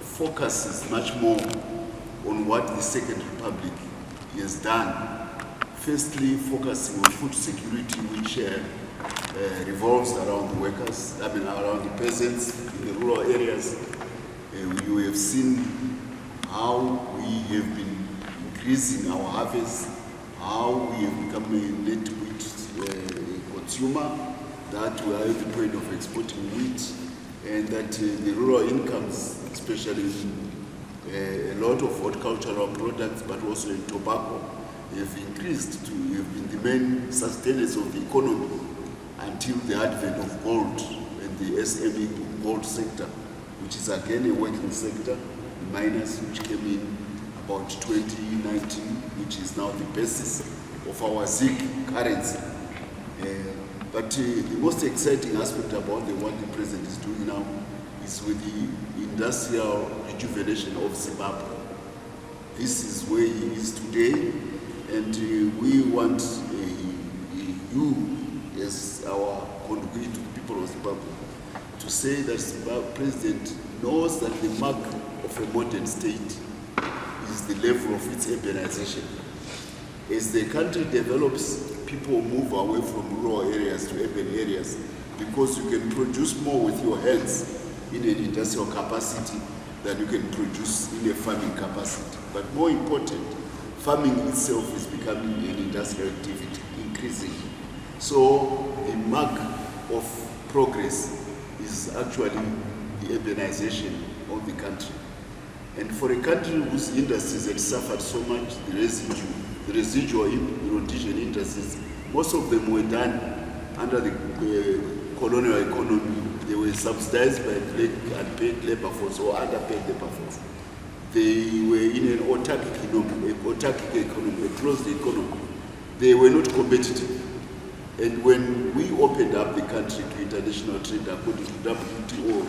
focuses much more on what the Second Republic has done. Firstly, focusing on food security, which revolves around the workers, around the peasants in the rural areas. You have seen how we have been increasing our harvest, how we have become a net wheat consumer, that we are at the point of exporting wheat, and that the rural incomes, especially in a lot of horticultural products, but also in tobacco, have increased to have been the main sustenance of the economy until the advent of gold and the SME gold sector, which is again a working sector, the miners, which came in about 2019, which is now the basis of our ZIG currency. But the most exciting aspect about what the president is doing now is with the industrial rejuvenation of Zimbabwe. This is where he is today, and we want you, as our conduit to the people of Zimbabwe, to say that the president knows that the mark of a modern state is the level of its urbanization. As the country develops, people move away from rural areas to urban areas because you can produce more with your hands in an industrial capacity than you can produce in a farming capacity. But more important, farming itself is becoming an industrial activity, increasing. So the mark of progress is actually the urbanization of the country. And for a country whose industries had suffered so much, the residual erosion industries, most of them were done under the colonial economy. They were subsidized by unpaid labor force or underpaid labor force. They were in an autarkic economy, a closed economy. They were not competitive. And when we opened up the country to international trade according to WTO,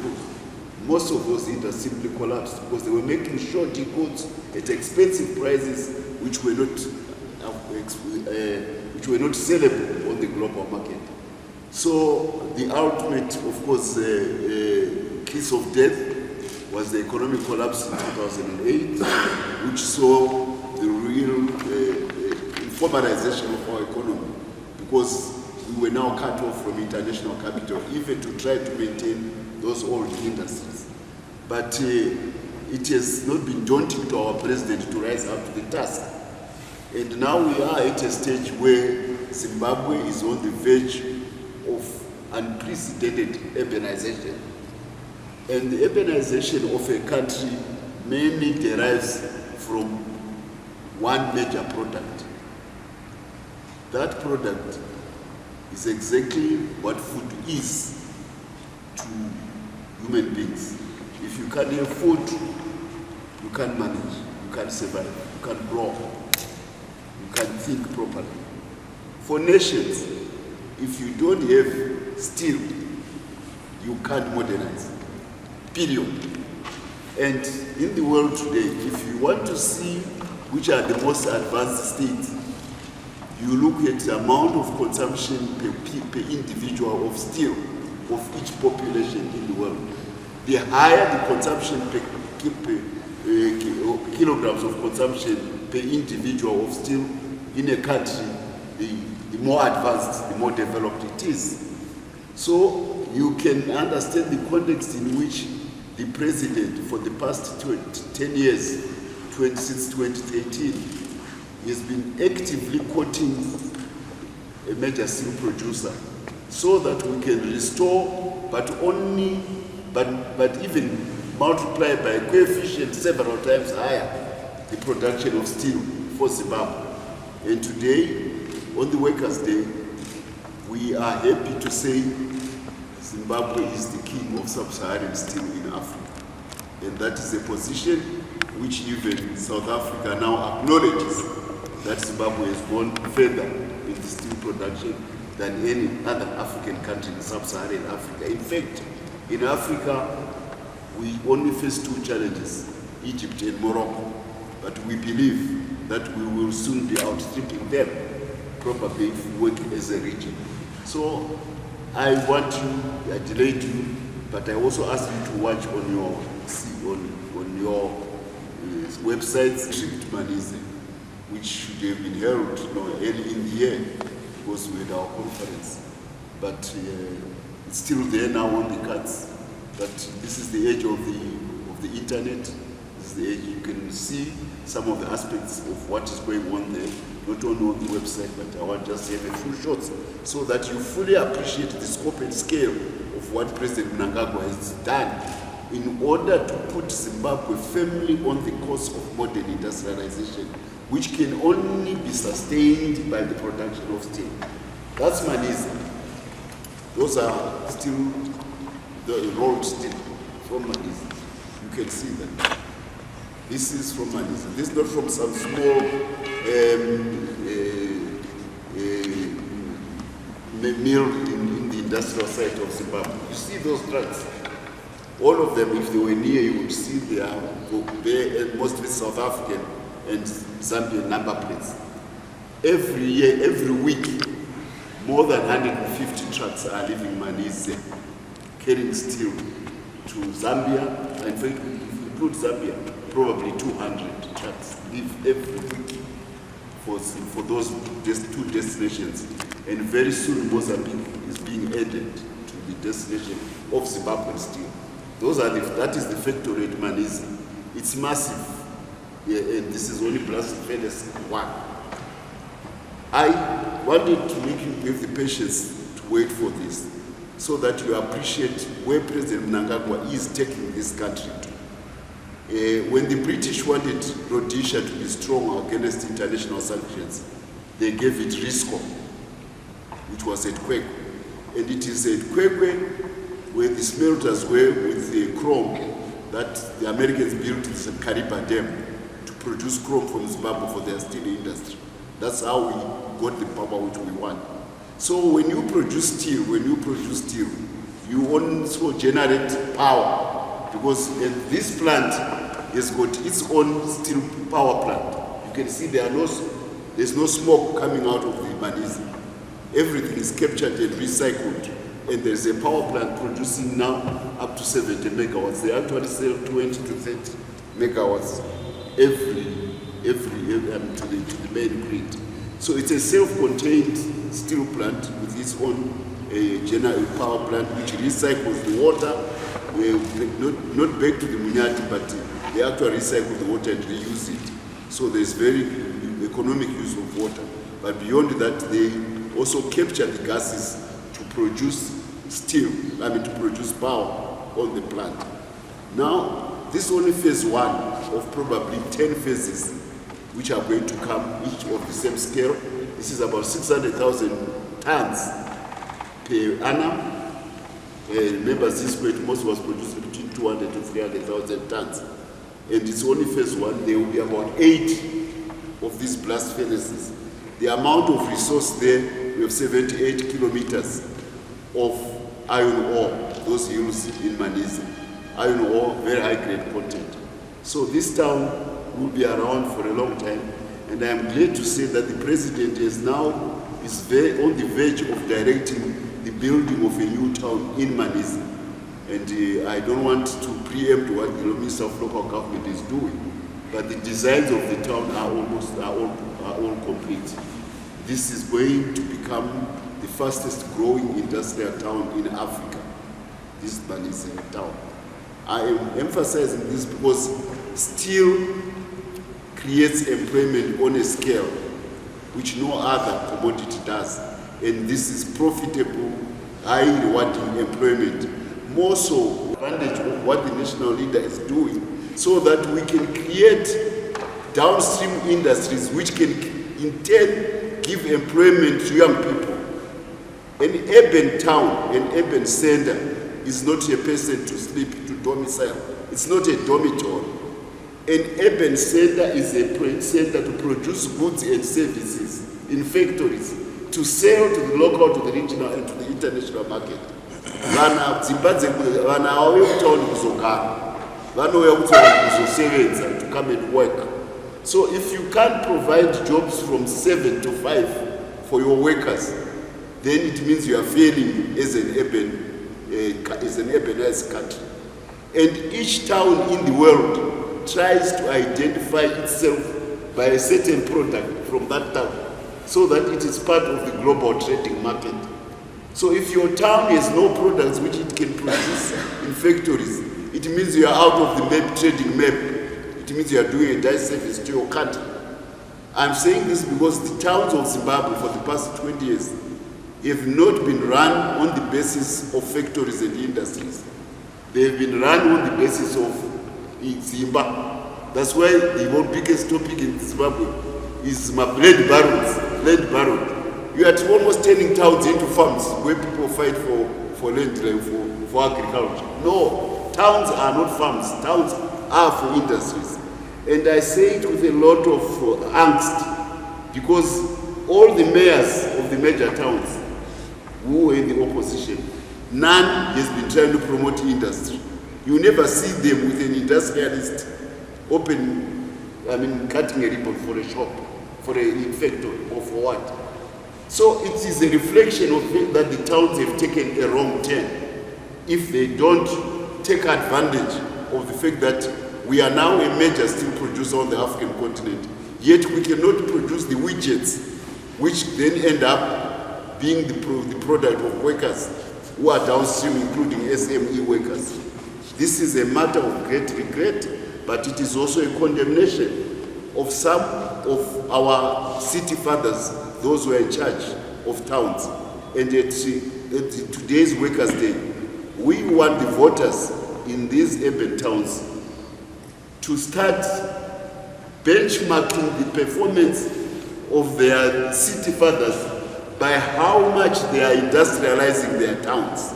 most of those industries simply collapsed because they were making shoddy goods at expensive prices which were not sellable on the global market. So the ultimate, of course, kiss of death was the economic collapse in 2008, which saw the real informalization of our economy, because we were now cut off from international capital, even to try to maintain those old industries. But it has not been daunting to our president to rise up to the task. And now we are at a stage where Zimbabwe is on the verge of unprecedented urbanization. And the urbanization of a country mainly derives from one major product. That product is exactly what food is to human beings. If you can't have food, you can't manage, you can't survive, you can't grow, you can't think properly. For nations, if you don't have steel, you can't modernize, period. And in the world today, if you want to see which are the most advanced states, you look at the amount of consumption per individual of steel of each population in the world. The higher the consumption per kilograms of consumption per individual of steel in a country, the more advanced, the more developed it is. So you can understand the context in which the president for the past 10 years, since 2013, has been actively quoting a major steel producer so that we can restore, but even multiply by a coefficient several times higher the production of steel for Zimbabwe. And today, on the Workers' Day, we are happy to say Zimbabwe is the king of sub-Saharan steel in Africa. And that is a position which even South Africa now acknowledges, that Zimbabwe has gone further in the steel production than any other African country in sub-Saharan Africa. In fact, in Africa, we only face two challenges, Egypt and Morocco, but we believe that we will soon be outstripping them, probably if we work as a region. So I delight you But I also ask you to watch on your website, Strict Manize, which should have been held early in the year, because we had our conference. But it's still there now on the cards. But this is the age of the internet. This is the age you can see some of the aspects of what is going on there, not only on the website, but I want just to have a few shots so that you fully appreciate the scope and scale of what President Mnangagwa has done in order to put Zimbabwe firmly on the course of modern industrialization, which can only be sustained by the production of steel. That's Manize. Those are still the rolled steel from Manize. You can see that. This is from Manize. This is not from some small mill in the industrial site of Zimbabwe. You see those trucks. All of them, if they were near, you would see they are mostly South African and Zambian number plates. Every year, every week, more than 150 trucks are leaving Manize, carrying steel to Zambia. In fact, if you include Zambia, probably 200 trucks leave every week for those two destinations. And very soon, Mozambique is being added to the destination of Zimbabwean steel. That is the factory at Manize. It's massive, and this is only blast furnace 1. I wanted to make you have the patience to wait for this, so that you appreciate where President Mnangagwa is taking this country to. When the British wanted Rhodesia to be strong against international sanctions, they gave it RISCO, which was at Kwekwe. And it is at Kwekwe where the smelters were with the chrome that the Americans built the Kariba Dam to produce chrome from Zimbabwe for their steel industry. That's how we got the power which we want. So when you produce steel, you also generate power, because this plant has got its own steel power plant. You can see there's no smoke coming out of the Manize. Everything is captured and recycled. And there's a power plant producing now up to 70 megawatts. They actually sell 20 to 30 megawatts every to the main grid. So it's a self-contained steel plant with its own general power plant which recycles the water, not back to the Munyati, but they actually recycle the water and reuse it. So there's very economic use of water. But beyond that, they also capture the gases to produce steel, to produce power on the plant. Now, this is only phase 1 of probably 10 phases which are going to come, each of the same scale. This is about 600,000 tons per annum. Remember, this weight most was produced between 200 to 300,000 tons. And it's only phase 1. There will be about 8 of these blast furnaces. The amount of resource there, we have 78 kilometers of iron ore, those hills in Manize. Iron ore, very high grade content. So this town will be around for a long time, and I am glad to say that the president is now on the verge of directing the building of a new town in Manize. And I don't want to preempt what the Minister of Local Government is doing, but the designs of the town are all complete. This is going to become the fastest growing industrial town in Africa, this Manize town. I am emphasizing this because steel creates employment on a scale which no other commodity does. And this is profitable, high rewarding employment. More so, advantage of what the national leader is doing, so that we can create downstream industries which can in turn give employment to young people. An urban town, an urban center is not a person to sleep, to domicile. It's not a dormitory. An urban center is a center to produce goods and services in factories, to sell to the local, to the regional, and to the international market. To come and work. So if you can't provide jobs from 7 to 5 for your workers, then it means you are failing as an urban urbanized country. And each town in the world tries to identify itself by a certain product from that town, so that it is part of the global trading market. So if your town has no products which it can produce in factories, it means you are out of the map, trading map. It means you are doing a disservice to your country. I'm saying this because the towns of Zimbabwe for the past 20 years have not been run on the basis of factories and industries. They have been run on the basis of Zimba. That's why the biggest topic in Zimbabwe is land barons. You are almost turning towns into farms where people fight for land, for agriculture. No, towns are not farms. Towns are for industries. And I say it with a lot of angst, because all the mayors of the major towns who were in the opposition, none has been trying to promote industry. You never see them with an industrialist cutting a ribbon for a shop, for a factory, or for what. So it is a reflection of that the towns have taken a wrong turn if they don't take advantage of the fact that we are now a major steel producer on the African continent, yet we cannot produce the widgets which then end up being the product of workers who are downstream, including SME workers. This is a matter of great regret, but it is also a condemnation of some of our city fathers, those who are in charge of towns. And at today's Workers' Day, we want the voters in these urban towns to start benchmarking the performance of their city fathers by how much they are industrializing their towns.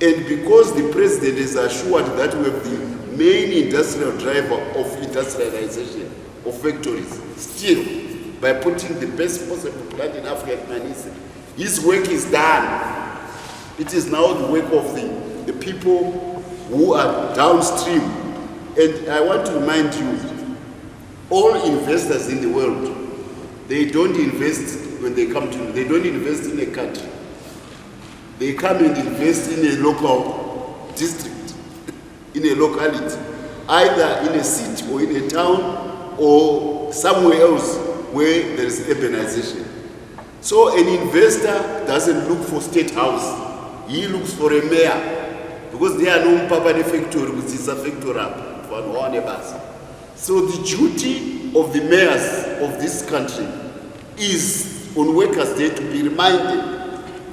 And because the president is assured that we have the main industrial driver of industrialization of factories, still, by putting the best possible plant in Africa, his work is done. It is now the work of the people who are downstream. And I want to remind you, all investors in the world, they don't invest when they come to, they don't invest in a country. They come and invest in a local district, in a locality, either in a city or in a town or somewhere else where there is urbanization. So an investor doesn't look for state house, he looks for a mayor, because there are no papa factory, which is a factory. So the duty of the mayors of this country is on Workers' Day to be reminded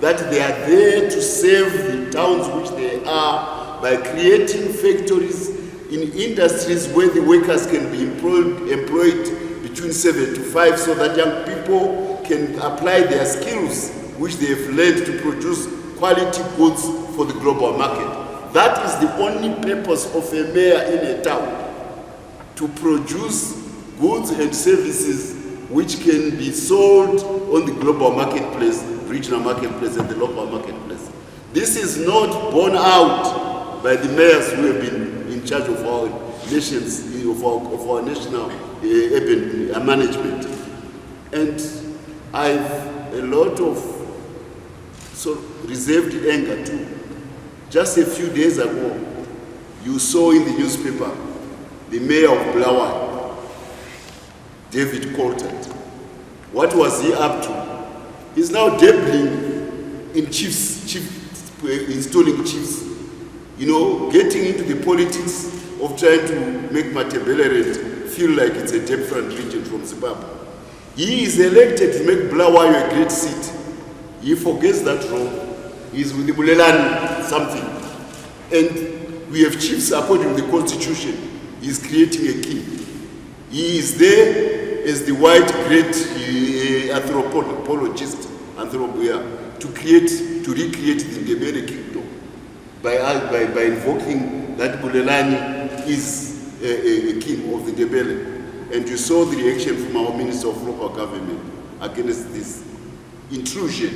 that they are there to serve the towns which they are by creating factories in industries where the workers can be employed between 7 to 5, so that young people can apply their skills which they have learned to produce quality goods for the global market. That is the only purpose of a mayor in a town, to produce goods and services which can be sold on the global marketplace, regional marketplace, and the local marketplace. This is not borne out by the mayors who have been in charge of our nations, of our national urban management. And I've a lot of reserved anger too. Just a few days ago, you saw in the newspaper the mayor of Bulawayo, David Coulthard. What was he up to? He's now dabbling in installing chiefs, getting into the politics of trying to make Matebeleland feel like it's a different region from Zimbabwe. He is elected to make Bulawayo a great city. He forgets that role. He's with the Bulelani something. And we have chiefs according to the constitution. He's creating a king. He is there as the white great anthropologist, to recreate the Ndebele kingdom by invoking that Bulelani is a king of the Ndebele. And you saw the reaction from our Minister of Local Government against this intrusion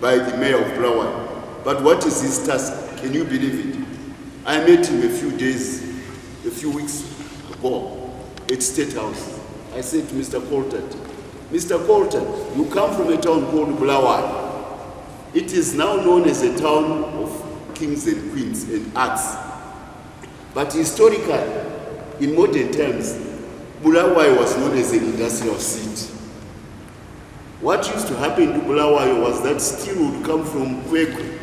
by the mayor of Bulawayo. But what is his task? Can you believe it? I met him a few weeks ago at State House. I said to Mr. Coulthard, Mr. Coulthard, you come from a town called Bulawayo. It is now known as a town of kings and queens and arts. But historically, in modern times, Bulawayo was known as an industrial city. What used to happen to Bulawayo was that steel would come from Kwekwe,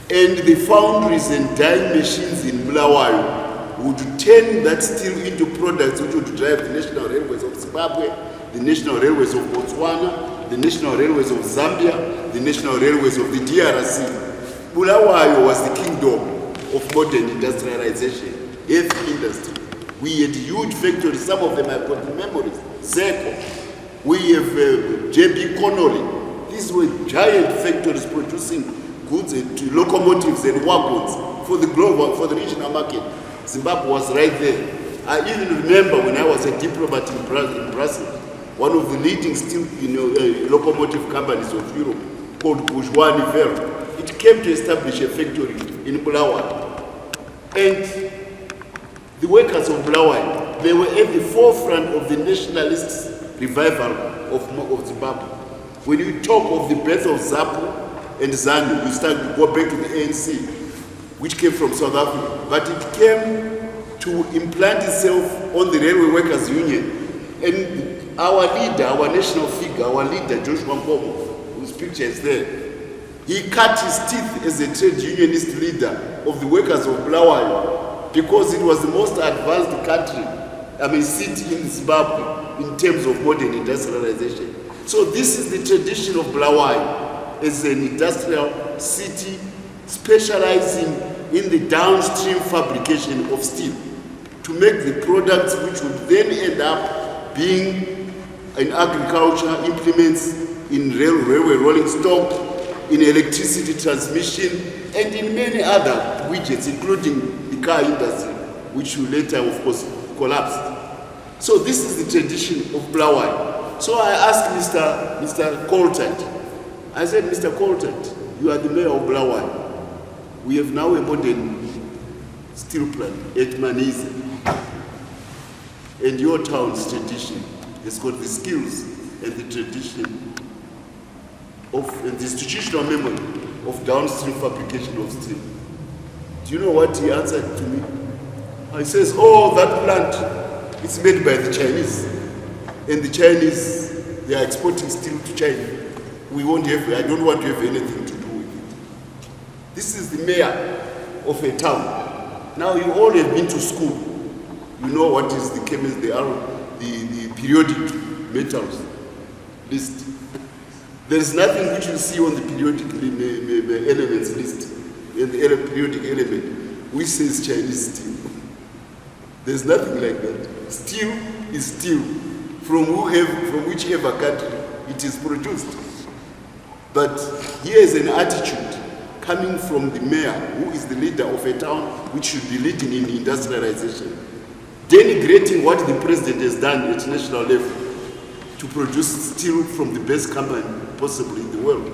and the foundries and dyeing machines in Bulawayo would turn that steel into products which would drive the national railways of Zimbabwe, the national railways of Botswana, the national railways of Zambia, the national railways of the DRC. Bulawayo was the kingdom of modern industrialization, heavy industry. We had huge factories, some of them I've got the memories. ZECO, we have JB Connolly. These were giant factories producing goods and locomotives and wagons for the global, for the regional market. Zimbabwe was right there. I even remember when I was a diplomat in Brussels, one of the leading steel locomotive companies of Europe called Bourgeois Nivelle. It came to establish a factory in Bulawayo. And the workers of Bulawayo, they were at the forefront of the nationalist revival of Zimbabwe. When you talk of the birth of ZAPU and ZANU, you start to go back to the ANC, which came from South Africa. But it came to implant itself on the Railway Workers Union. And our leader, our national figure, our leader, Joshua Nkomo, whose picture is there, he cut his teeth as a trade unionist leader of the workers of Bulawayo because it was the most advanced country, city in Zimbabwe in terms of modern industrialization. So this is the tradition of Bulawayo as an industrial city specializing in the downstream fabrication of steel to make the products which would then end up being in agriculture, implements in railway rolling stock, in electricity transmission, and in many other widgets, including the car industry, which will later, of course, collapse. So this is the tradition of Bulawayo. So I asked Mr. Coltart, I said, Mr. Coltart, you are the mayor of Bulawayo. We have now a modern steel plant at Manize. And your town's tradition has got the skills and the tradition of, and the institutional memory of downstream fabrication of steel. Do you know what he answered to me? He says, oh, that plant, it's made by the Chinese. And the Chinese, they are exporting steel to China. We won't have, I don't want to have anything to do with it. This is the mayor of a town. Now you all have been to school. You know what is the chemist, the periodic metals list. There is nothing which you see on the periodic elements list, in the periodic element, which says Chinese steel. There's nothing like that. Steel is steel from whichever country it is produced. But here is an attitude coming from the mayor, who is the leader of a town which should be leading in industrialization, denigrating what the president has done at national level to produce steel from the best company possibly in the world.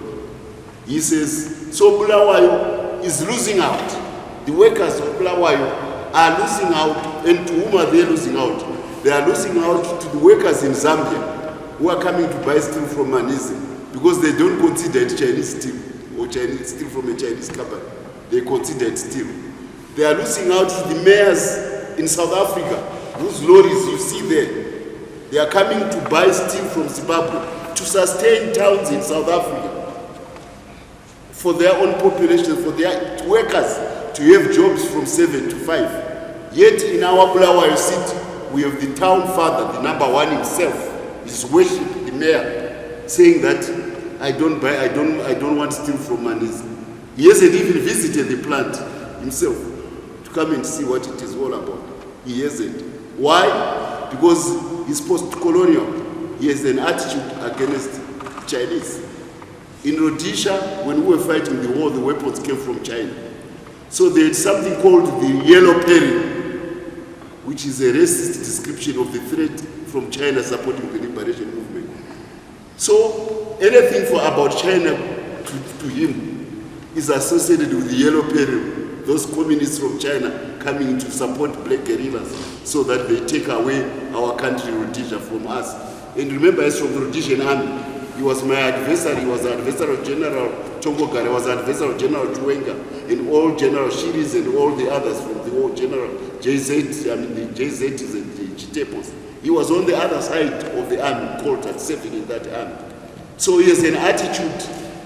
He says, so Bulawayo is losing out. The workers of Bulawayo are losing out, and to whom are they losing out? They are losing out to the workers in Zambia who are coming to buy steel from Manize because they don't consider it Chinese steel or Chinese steel from a Chinese company. They consider it steel. They are losing out to the mayors in South Africa whose lorries you see there. They are coming to buy steel from Zimbabwe to sustain towns in South Africa for their own population, for their workers to have jobs from 7 to 5. Yet in our Bulawayo city, we have the town father, the number one himself, is worshiping the mayor, saying that I don't want steel from Manize. He hasn't even visited the plant himself to come and see what it is all about. He hasn't. Why? Because he's post-colonial. He has an attitude against Chinese. In Rhodesia, when we were fighting the war, the weapons came from China. So there is something called the yellow peril, which is a racist description of the threat from China supporting the liberation movement. So anything about China to him is associated with the yellow peril, those communists from China coming to support black guerrillas so that they take away our country, Rhodesia, from us. And remember, he's from the Rhodesian army. He was my adversary. He was the adversary of General Chongogare. He was the adversary of General Chuenga. and all General Shiris and all the others from the old General JZ, I mean the JZs and the Chitepos. He was on the other side of the army, Colton, serving in that army. So he has an attitude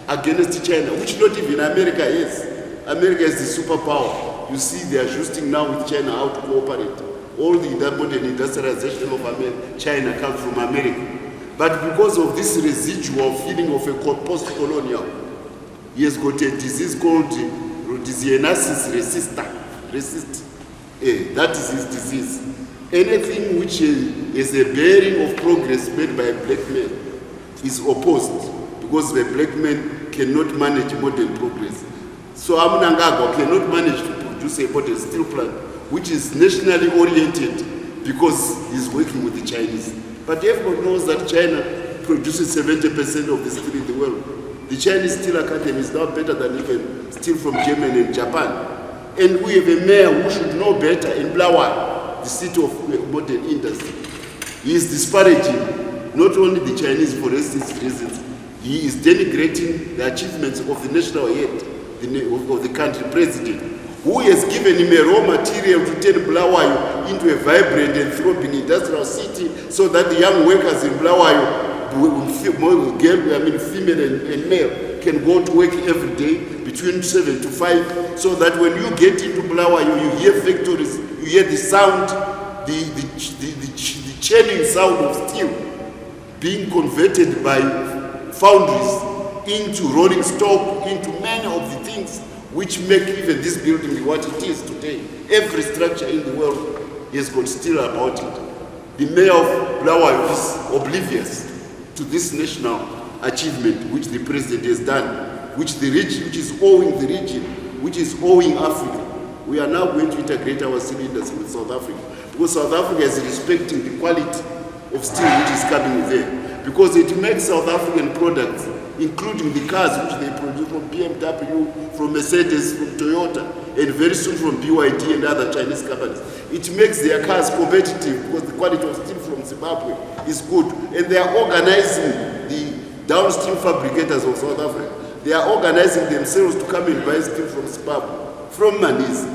against China, which not even America is. America is the superpower. You see they are adjusting now with China how to cooperate. All the modern industrialization of China comes from America. But because of this residual feeling of a post-colonial, he has got a disease called rhodesianasis resistant. That is his disease. Anything which is a bearing of progress made by a black man is opposed, because the black man cannot manage modern progress. So Mnangagwa cannot manage to produce a modern steel plant which is nationally oriented, because he's working with the Chinese. But everyone knows that China produces 70% of the steel in the world. The Chinese Steel Academy is now better than even steel from Germany and Japan. And we have a mayor who should know better in Bulawayo, the city of modern industry. He is disparaging not only the Chinese for racist reasons, he is denigrating the achievements of the national head of the country, president, who has given him a raw material to turn Bulawayo into a vibrant and thriving industrial city, so that the young workers in Bulawayo, female and male, can go to work every day between 7 to 5, so that when you get into Bulawayo, you hear factories, you hear the sound, the churning sound of steel being converted by foundries into rolling stock, into many of the things which make even this building what it is today. Every structure in the world has got steel about it. The mayor of Bulawayo is oblivious to this national achievement which the president has done, which is owing the region, which is owing Africa. We are now going to integrate our steel industry with South Africa, because South Africa is respecting the quality of steel which is coming there, because it makes South African products, including the cars which they produce from BMW, from Mercedes, from Toyota, and very soon from BYD and other Chinese companies. It makes their cars competitive, because the quality of steel from Zimbabwe is good. And they are organizing the downstream fabricators of South Africa. They are organizing themselves to come and buy steel from Zimbabwe, from Manisa.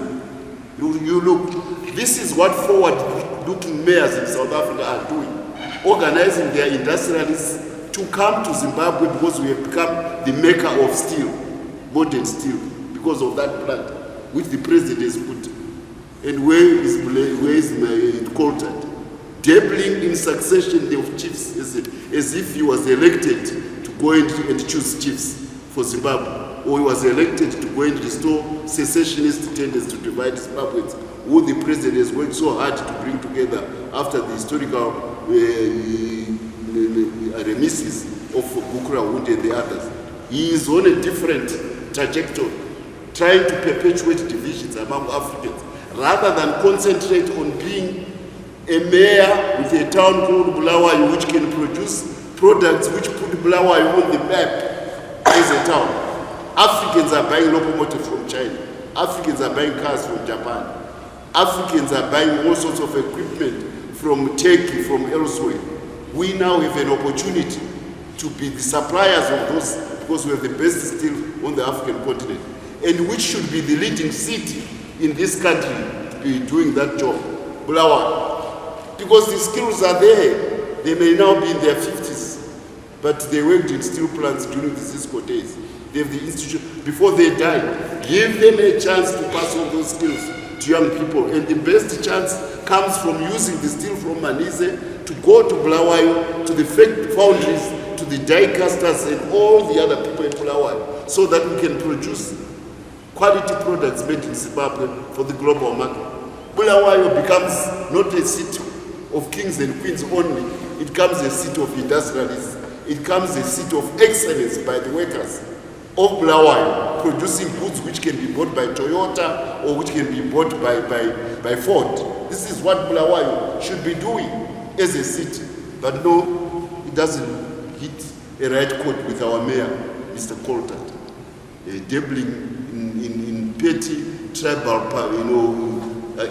You look, this is what forward-looking mayors in South Africa are doing, organizing their industrialists to come to Zimbabwe, because we have become the maker of steel, modern steel, because of that plant which the president has put. And where is it quoted? Dabbling in succession of chiefs, as if he was elected to go and choose chiefs for Zimbabwe, or he was elected to go and restore secessionist tendencies to divide Zimbabweans, who the president has worked so hard to bring together after the historical remises of Bukura Wunde and the others. He is on a different trajectory, trying to perpetuate divisions among Africans, rather than concentrate on being a mayor with a town called Bulawayo, which can produce products which put Bulawayo on the map as a town. Africans are buying locomotives from China. Africans are buying cars from Japan. Africans are buying all sorts of equipment from Turkey, from elsewhere. We now have an opportunity to be the suppliers of those, because we have the best steel on the African continent, and which should be the leading city in this country to be doing that job, Bulawayo. Because the skills are there. They may now be in their 50s, but they worked in steel plants during the Cisco days. They have the institution. Before they die, give them a chance to pass on those skills to young people. And the best chance comes from using the steel from Manise to go to Bulawayo, to the foundries, to the die casters and all the other people in Bulawayo, so that we can produce quality products made in Zimbabwe for the global market. Bulawayo becomes not a city of kings and queens only, it becomes a city of industrialists. It becomes a city of excellence by the workers of Bulawayo, producing goods which can be bought by Toyota or which can be bought by Ford. This is what Bulawayo should be doing as a city. But no, it doesn't hit a right chord with our mayor, Mr. Colton. Dabbling in petty tribal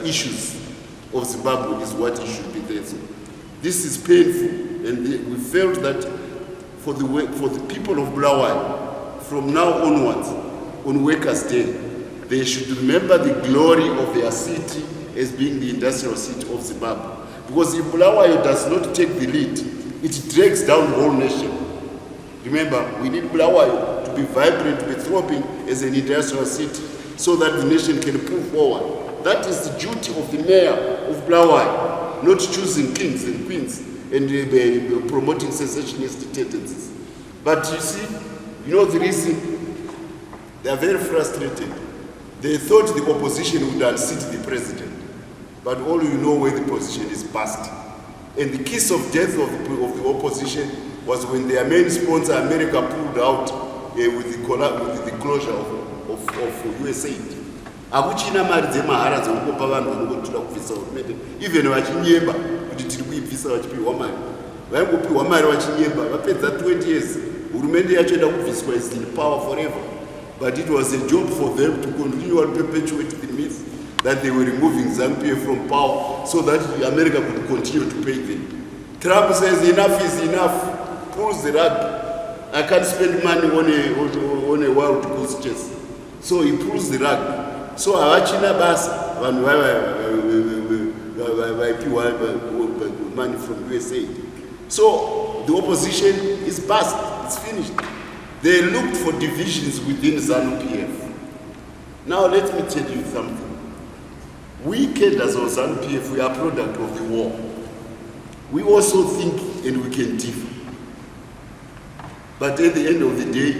issues of Zimbabwe is what he should be there. So this is painful, and we felt that for the people of Bulawayo, from now onwards, on Workers' Day, they should remember the glory of their city as being the industrial city of Zimbabwe. Because if Bulawayo does not take the lead, it drags down the whole nation. Remember, we need Bulawayo to be vibrant, to be throbbing as an industrial city so that the nation can move forward. That is the duty of the mayor of Bulawayo, not choosing kings and queens and promoting secessionist tendencies. But you see, you know the reason? They are very frustrated. They thought the opposition would unseat the president, but all you know where the position is past. And the kiss of death of the opposition was when their main sponsor, America, pulled out with the closure of USAID. Akuchina mari dzemahara dzekupa vanhu vanongotura kubvisa hurumende, even vachinyemba kuti tiri kuibvisa vachipiwa mari. Vaingopiwa mari vachinyemba, vapedza 20 years. Hurumende yacho ida kubviswa is in power forever. But it was a job for them to continue and perpetuate the myth that they were removing ZANU PF from power so that America could continue to pay them. Trump says enough is enough, pulls the rug. I can't spend money on a wild goose chase. So he pulls the rug. So avachina basa vanhu vaipiwa money from USA. So the opposition is past, it's finished. They looked for divisions within ZANU PF. Now let me tell you something. We cadres of ZANU PF, we are product of the war. We also think and we can differ. But at the end of the day,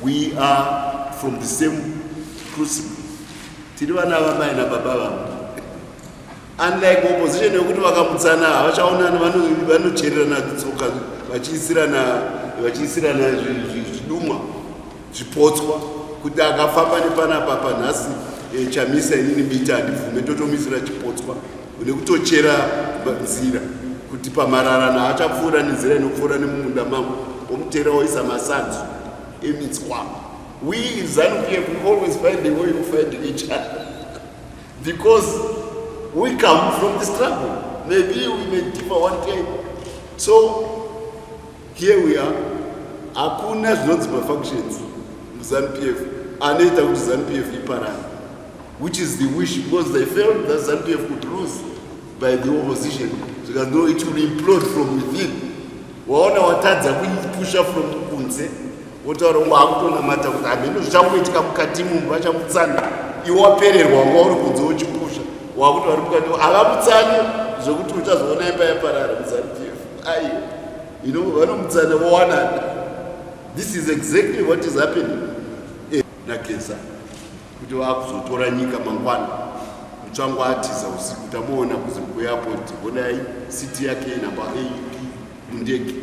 we are from the same crucible. Unlike opposition, yokuti vakamutsana havachaonani vanochererana tsoka vachiisirana zvidumwa zvipotswa kuti akafamba nepanapa panhasi chamisa inini mita handibvume totomisira chipotswa nekutochera nzira kuti pamarara naachapfuura nenzira inopfuura nemumunda mangu omutera oisa masanzu emitswa. We in ZANU PF we always find a way to find each other because we come from the struggle. Maybe we may differ one time. So here we are. Hakuna zvinonzi functions ZANU PF anoita kuti ZANU PF iparane, which is the wish, because they felt that ZANU PF could lose by the opposition because no, it will implode from within. Waona watadza kuipusha from kunze wotaura wakutonamata kuti hameno zvichangoitika mukati munhu vachamutsana iwe wapererwa wanga uri kunze uchipusha wakuti vari mukati havamutsani zvokuti uchazoona imba yaparara muZANU PF. Aiyo vanomutsana vowanana. This is exactly what is happening. Nakesa kuti vakuzotora nyika mangwana Mutsvangwa atiza usiku tamuona kuairport onai city yake namba 8 mundege.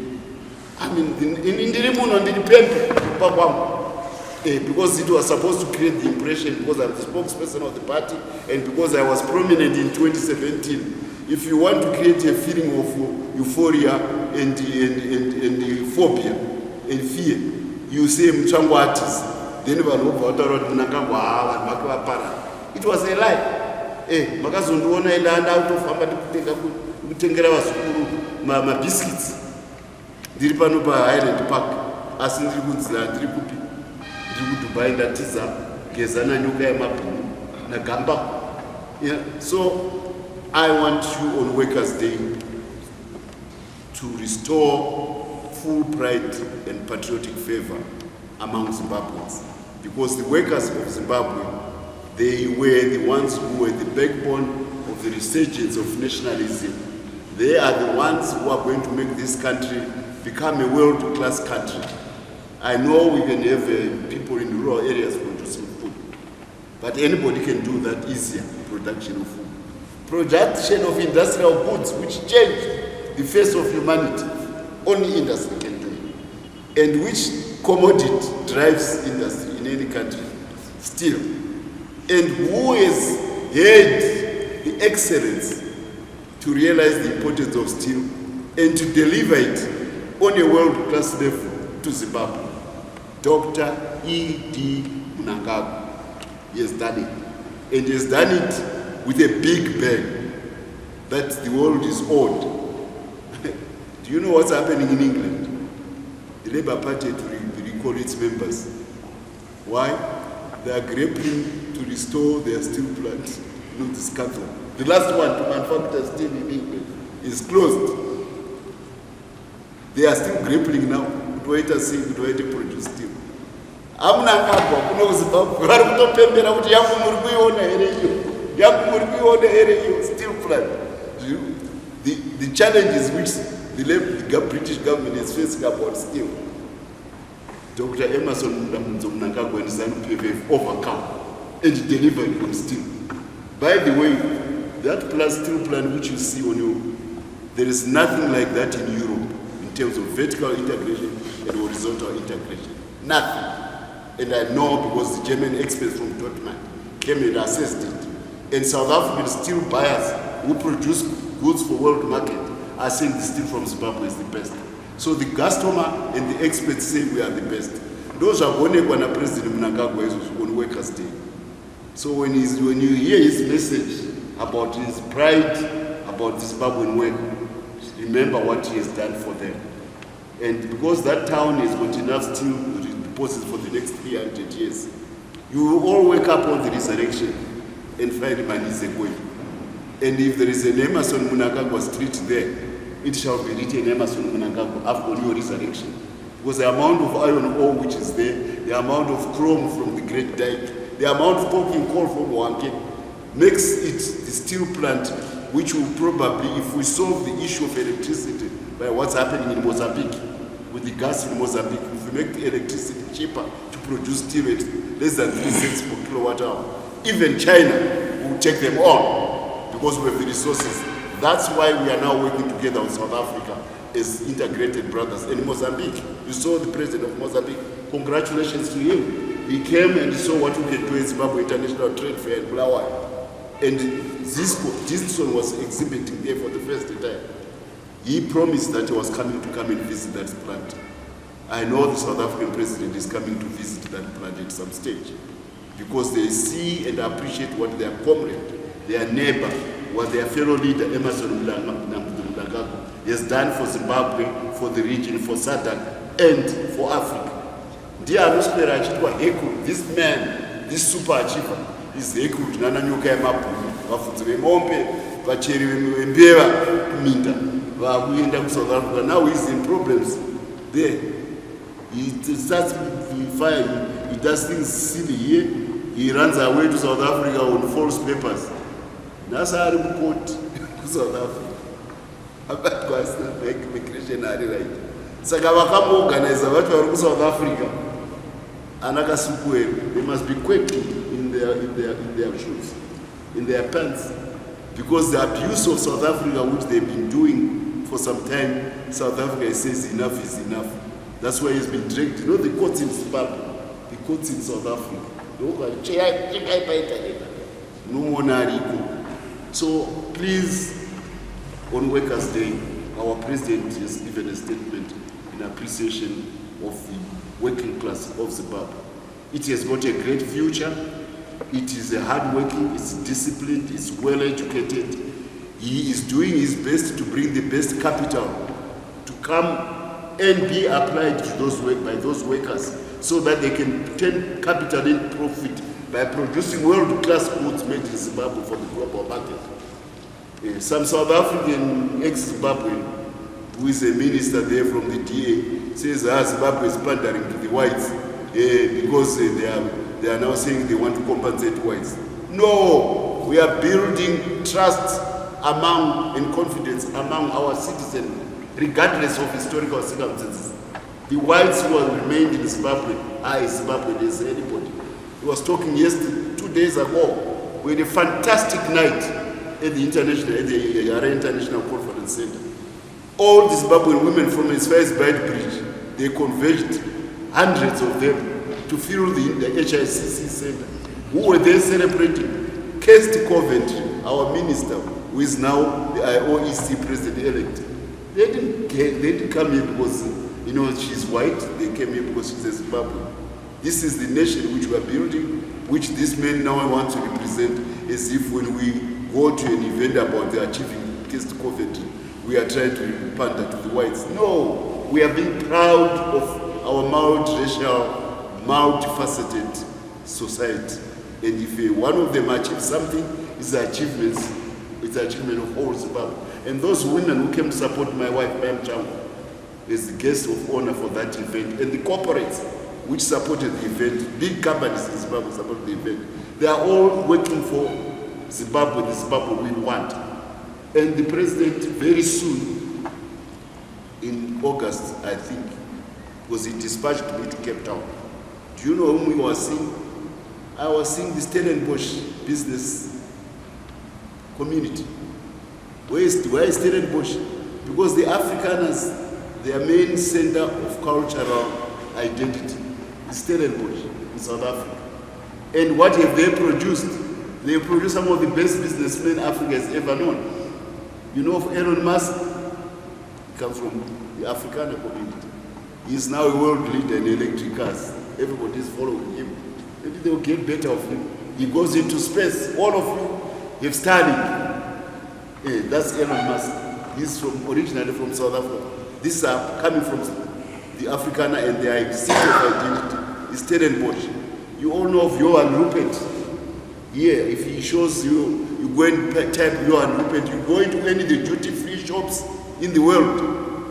Ndiri muno ndiri pembe pakwangu because it was supposed to create the impression because I'm the spokesperson of the party and because I was prominent in 2017. If you want to create a feeling of euphoria and phobia and fear, you say Mutsvangwa atiza, then it was a lie. Makazondiona enda kutofamba ndikutengera vazukuru mabiscuits ndiri pano paHighland Park asi ndiri kunzira ndiri kupi ndiri kuDubai ndatiza gezana nyoka yemabhunu nagamba. So I want you on Workers' Day to restore full pride and patriotic fervor among Zimbabweans, because the workers of Zimbabwe, they were the ones who were the backbone of the resurgence of nationalism. They are the ones who are going to make this country become a world-class country. I know we can have people in rural areas producing food, but anybody can do that easier, production of food. Production of industrial goods, which change the face of humanity, only industry can do it. And which commodity drives industry in any country? Steel. And who has had the excellence to realize the importance of steel and to deliver it on a world-class level to Zimbabwe? Dr. Cde Mutsvangwa. He has done it. And he has done it with a big bang that the world is awed. Do you know what's happening in England? The Labour Party to recall its members. Why? They are grappling to restore their steel plant, this capital. The last one to manufacture steel in England is closed. They are still grappling now to produce steel. Amuna ngapha kuno Zimbabwe vari kutopembera kuti yangu muri kuiona here iyo steel plant. The challenges which the British government is facing about steel, Dr. Emerson Mnangagwa and ZANU PF overcome and delivered on steel. By the way, that steel plant which you see on you, there is nothing like that in Europe in terms of vertical integration and horizontal integration. Nothing. And I know because the German experts from Dortmund came and assessed it. And South African steel buyers who produce goods for world market are saying the steel from Zimbabwe is the best. So the customer and the experts say we are the best. Those are going to President Mnangagwa on Workers' Day. So when you hear his message about his pride about Zimbabwean work, remember what he has done for them. And because that town has got enough steel deposits for the next 300 years, you will all wake up on the resurrection and find money is going. And if there is an Emerson Mnangagwa street there, it shall be written Emerson Mnangagwa after your resurrection. Because the amount of iron ore which is there, the amount of chrome from the Great Dyke, the amount of coking coal from Wanke, makes it the steel plant which will probably, if we solve the issue of electricity by what's happening in Mozambique, with the gas in Mozambique, if we make the electricity cheaper to produce steel at less than 3 cents per kilowatt hour, even China will take them on because we have the resources. That's why we are now working together with South Africa as integrated brothers. In Mozambique, you saw the president of Mozambique. Congratulations to him. He came and saw what we can do in Zimbabwe International Trade Fair in Bulawayo. And this one was exhibiting there for the first time. He promised that he was coming to come and visit that plant. I know the South African president is coming to visit that plant at some stage because they see and appreciate what their comrade, their neighbor, what their fellow leader Emerson Mnangagwa has done for Zimbabwe, for the region, for SADC, and for Africa. This man, this super achiever, is equal to Nananyuka Mapu, Wafutwe, Vacheri Mbeva, Minda, Wakuenda South Africa. Now he's in problems there. He starts with fire, he does things silly here, he runs away to South Africa on false papers. That's how I report to South Africa. Migration right. Saka vakamuorganize vatu vari South Africa. They must be quick in their shoes, in their pants, because the abuse of South Africa, which they've been doing for some time, South Africa says enough is enough. That's why he's been dragged. You know the courts in Zimbabwe, the courts in South Africa. No more nariko. So please, on Workers' Day, our president has given a statement in appreciation of the working class of Zimbabwe. It has got a great future. It is a hard-working, it's disciplined, it's well-educated. He is doing his best to bring the best capital to come and be applied to by those workers so that they can turn capital in profit by producing world-class goods made in Zimbabwe for the global market. Some South African ex-Zimbabwean, who is a minister there from the DA, says Zimbabwe is pandering to the whites because they are now saying they want to compensate whites. No, we are building trust among and confidence among our citizens, regardless of historical circumstances. The whites who have remained in Zimbabwe are as Zimbabwean as anybody. He was talking 2 days ago. We had a fantastic night at the Yara International Conference Center. All the Zimbabwean women from as far as Bright Bridge, they converged, hundreds of them, to fill the HICC center, who were there celebrating. Cde Coventry, our minister, who is now the IOEC president-elect. They didn't come here because, she's white. They came here because she's a Zimbabwean. This is the nation which we are building, which this man now wants to represent, as if when we go to an event about the achieving Cde Coventry, we are trying to pander to the whites. No, we are being proud of our multiracial, multifaceted society. And if one of them achieves something, it's the achievement of all Zimbabwe. And those women who came to support my wife, Cde Mutsvangwa, as the guest of honor for that event, and the corporates which supported the event, big companies in Zimbabwe supported the event, they are all working for Zimbabwe, the Zimbabwe we want. And the president very soon, in August, I think, was he dispatched me to Cape Town. Do you know whom we were seeing? I was seeing the Stellenbosch business community. Where is Stellenbosch? Because the Afrikaners, their main center of cultural identity is Stellenbosch in South Africa. And what have they produced? They produce some of the best businessmen Africa has ever known. You know of Elon Musk? He comes from the Afrikaner community. He is now a world leader in electric cars. Everybody is following him. Maybe they will get better of him. He goes into space. All of you have Starlink. Yeah, that's Elon Musk. He's originally from South Africa. These are coming from the Afrikaner and their city of identity. It's Stellenbosch. You all know of Johan Rupert. Yeah, if he shows you, you go and type Johan Rupert, you go into any of the duty-free shops in the world.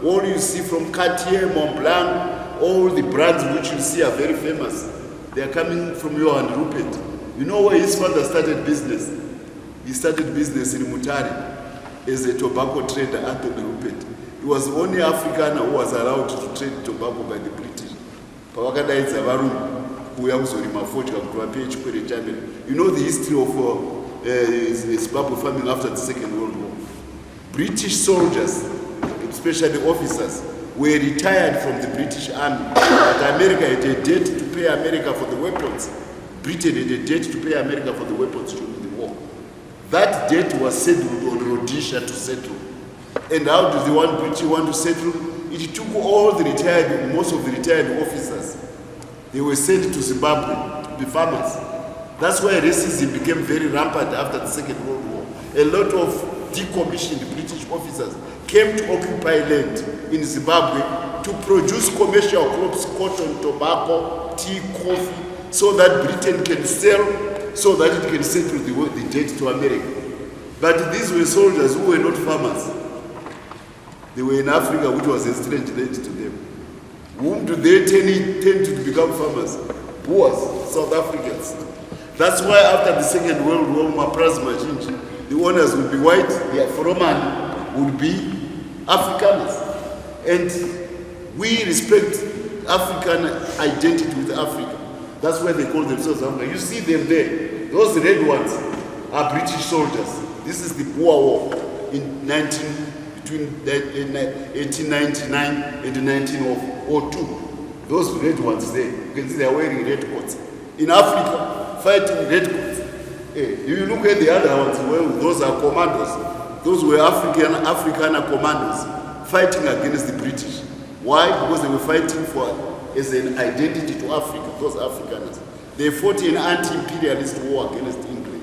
All you see from Cartier, Montblanc, all the brands which you see are very famous. They are coming from Johan Rupert. You know where his father started business? He started business in Mutare as a tobacco trader, Anthony Rupert. He was the only African who was allowed to trade tobacco by the British. You know the history of Zimbabwe farming after the Second World War. British soldiers, especially officers, were retired from the British Army. But America had a debt to pay America for the weapons. Britain had a debt to pay America for the weapons during the war. That debt was settled on Rhodesia to settle. And how does the British want to settle? It took all the retired, most of the retired officers. They were sent to Zimbabwe to be farmers. That's why racism became very rampant after the Second World War. A lot of decommissioned British officers came to occupy land in Zimbabwe to produce commercial crops, cotton, tobacco, tea, coffee, so that Britain can sell, so that it can settle the debt to America. But these were soldiers who were not farmers. They were in Africa, which was a strange land to them. Whom do they tend to become farmers? Boers, South Africans. That's why after the Second World War, the owners would be white, the Afro-man would be Afrikaners. And we respect African identity with Africa. That's why they call themselves Africa. You see them there. Those red ones are British soldiers. This is the Boer War in between 1899 and 1902. Those red ones there, you can see they are wearing red coats. In Africa, fighting red coats. You look at the other ones, well, those are commandos. Those were Afrikaner commandos fighting against the British. Why? Because they were fighting as an identity to Africa, those Afrikaners. They fought an anti-imperialist war against England.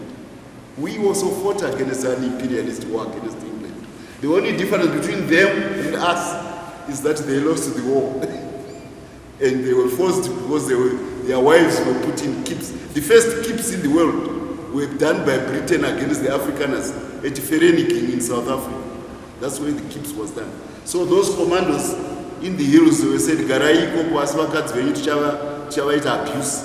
We also fought against an imperialist war against England. The only difference between them and us is that they lost the war. And they were forced because their wives were put in keeps. The first keeps in the world were done by Britain against the Afrikaners at Vereeniging in South Africa. That's where the keeps was done. So those commandos in the hills, they were said, Garaiko, Kwaswakats, Chavaita abuse,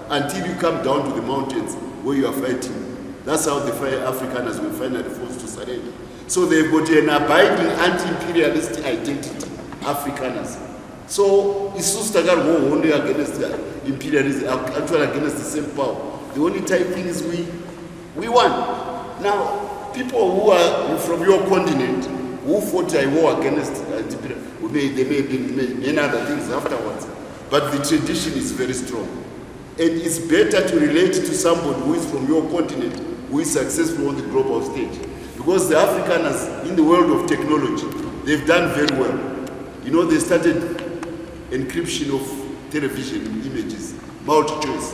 until you come down to the mountains where you are fighting. That's how the Afrikaners were finally forced to surrender. So they've got an abiding anti-imperialist identity, Afrikaners. So Isustagar war only against the imperialism, actually against the same power. The only type thing is we won. Now, people who are from your continent, who fought a war against they may be many other things afterwards, but the tradition is very strong. And it's better to relate to somebody who is from your continent, who is successful on the global stage. Because the Afrikaners in the world of technology, they've done very well. You know, they started encryption of television images, multi-choice.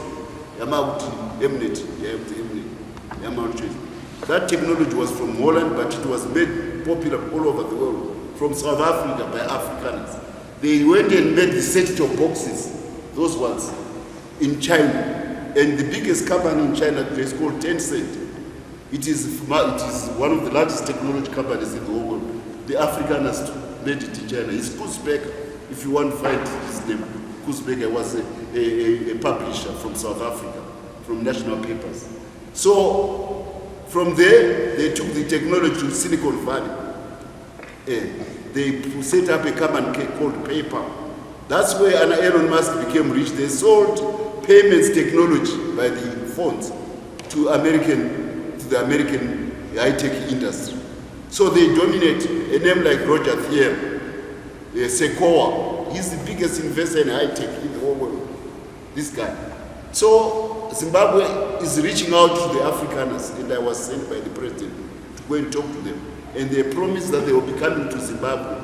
That technology was from Holland, but it was made popular all over the world, from South Africa by Afrikaners. They went and made the set-top boxes, those ones. in China. And the biggest company in China is called Tencent. It is one of the largest technology companies in the whole world. The African has made it in China. It's Kuzbecker. If you want to find his name, Kuzbecker was a publisher from South Africa, from national papers. So from there, they took the technology to Silicon Valley. They set up a company called PayPal. That's where Elon Musk became rich. They sold payments technology by the phones to the American high-tech industry. So they dominate. A name like Roger Thiel, Sequoia, he's the biggest investor in high-tech in the whole world, this guy. So Zimbabwe is reaching out to the Afrikaners, and I was sent by the president to go and talk to them. And they promised that they will be coming to Zimbabwe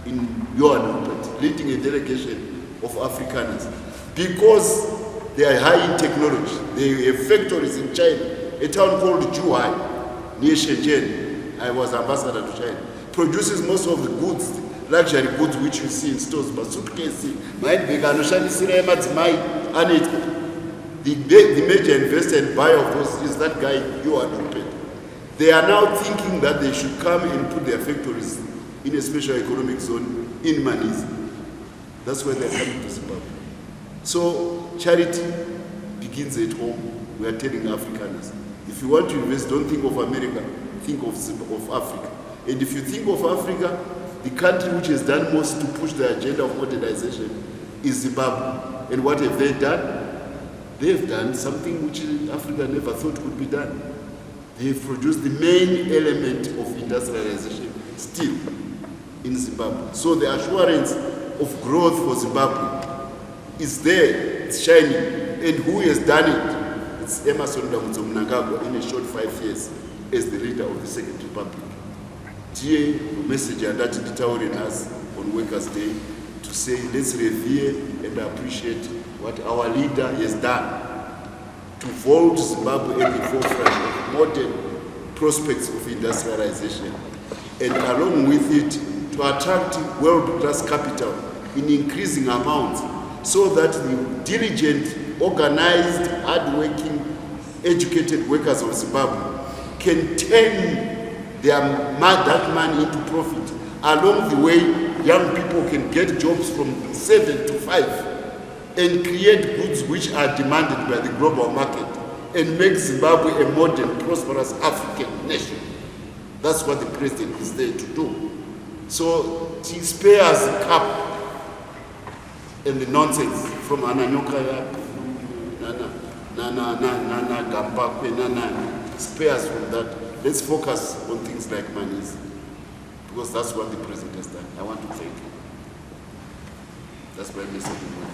in Johannesburg, leading a delegation of Afrikaners, because they are high in technology. They have factories in China, a town called Zhuhai, near Shenzhen. I was ambassador to China. Produces most of the goods, luxury goods which you see in stores, but suitcase, the major investor and buyer of those is that guy, Johannesburg. They are now thinking that they should come and put their factories in a special economic zone in Manisa. That's where they're coming to Zimbabwe. So charity begins at home. We are telling Afrikaners, if you want to invest, don't think of America, think of Africa. And if you think of Africa, the country which has done most to push the agenda of modernization is Zimbabwe. And what have they done? They've done something which Africa never thought could be done. They've produced the main element of industrialization still in Zimbabwe. So the assurance of growth for Zimbabwe is there, it's shining. And who has done it? It's Emerson Mnangagwa in a short 5 years as the leader of the Second Republic. Today, the message that Ditaurin has on Workers' Day to say, let's revere and appreciate what our leader has done to vault Zimbabwe at the forefront of modern prospects of industrialization, and along with it, to attract world-class capital in increasing amounts, so that the diligent, organized, hard-working, educated workers of Zimbabwe can turn that money into profit. Along the way, young people can get jobs from 7 to 5 and create goods which are demanded by the global market and make Zimbabwe a modern, prosperous African nation. That's what the president is there to do. So he spares the cup and the nonsense from Ananyoka, Nana Gambakwe, Nana, spares from that. Let's focus on things like money, because that's what the president has done. I want to thank you. That's my message in my